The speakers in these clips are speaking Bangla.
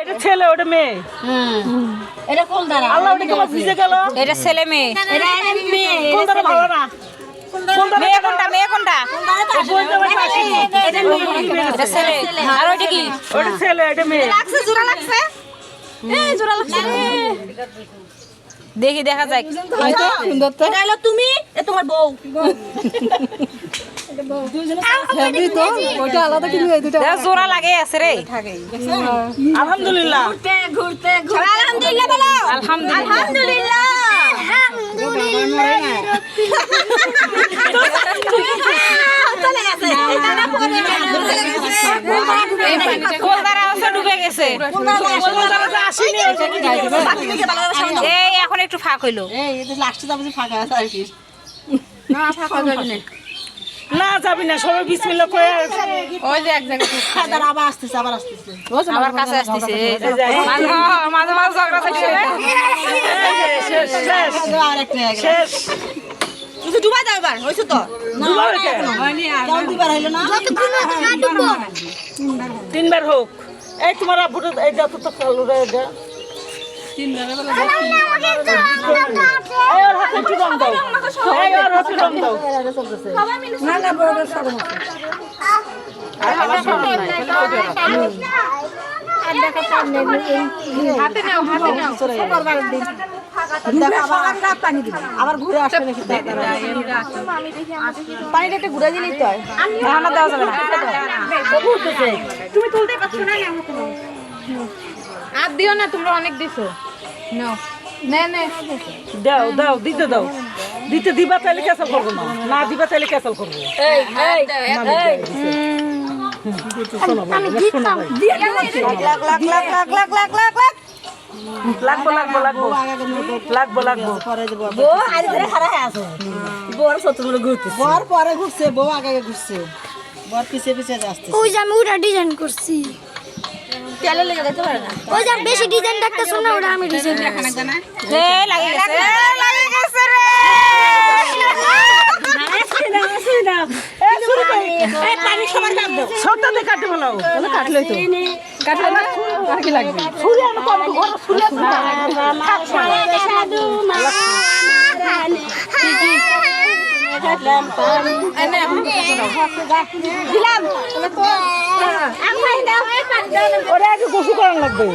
এটা ছেলে ওটা মেয়ে। এটা কোন দ্বারা আল্লাহ ওটা কেমন ভিজে গেল। এটা ছেলে মেয়ে। এটা মেয়ে কোন দ্বারা ভালো না। মেয়ে কোনটা মেয়ে কোনটা? এটা মেয়ে এটা ছেলে। আর ওইটা কি? ওটা ছেলে এটা মেয়ে। লাগছে জোড়া লাগছে জোড়া লাগছে দেখি দেখা যায়। সুন্দর তো এটা হলো তুমি এ তোমার বউ জোড়া লাগে আছে রে। আলহামদুলিল্লাহ ঘুরতে আলহামদুলিল্লাহ বলো আলহামদুলিল্লাহ ডুবে গেছে। এই এখন একটু ফাঁক হইলো। না যাবি না সবাই বিসমিল্লাহ করে ওই যে এক জায়গায় আবার আসতেছে আবার কাছে আসতেছে। মাঝে মাঝে ঝগড়া থাকছে। শেষ কিছু ডুবাই দাও এবার হয়েছে তো দুবার হইলো না তিনবার হোক। এই তোমার আব্বুটা এই যত তো কালো রে এটা এই ওর হাতে একটু রং দাও। এই ওর হাতে রং দাও। না না বড় সরো আবার ঘুরে আসবে নাকি পানিটা একটু ঘুরে দিলেই তো দেওয়া যাবে না তুমি তুলতে পারছো না আর দিও না, তোমরা অনেক দিছো। নাও দাও দাও দিতে দাও। দিতে দিবা তাহলে ক্যান্সেল করবো না। না দিবা তাহলে ক্যান্সেল করবো। লাগবো লাগবো লাগবো লাগবো লাগবো। বউ আজ ধরে খারাপ হয়ে আছে বউর শত্রুগুলো ঘুরতে বর পরে ঘুরছে বউ আগে ঘুরছে বর পিছে পিছে যাচ্ছে ওই যে আমি ওটা ডিজাইন করছি। তেলে লেগে যেতে পারে না ওই যে বেশি ডিজাইন দেখতে শুনে ওটা আমি ডিজাইন করছি। লাগে গেছে রে। সত্তাতে কাটে ভালো কাটলেই তো কাটলে না আর কি লাগবে। ছুরি আনো তো আমি ঘরে ছুরি ওরা আগে গোসল করার লাগবে।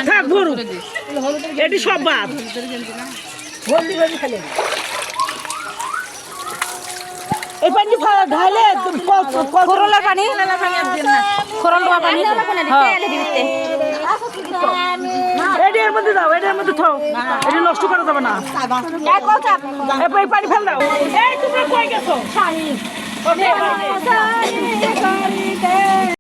থাক ধরুন এটি সব বাদ এই পানি ঢালে করলার পানি করল পানি এর মধ্যে দাও এটার মধ্যে থাও। এটা নষ্ট করা যাবে না। এই পানি ফেল দাও। এই তোমরা কই গেছো?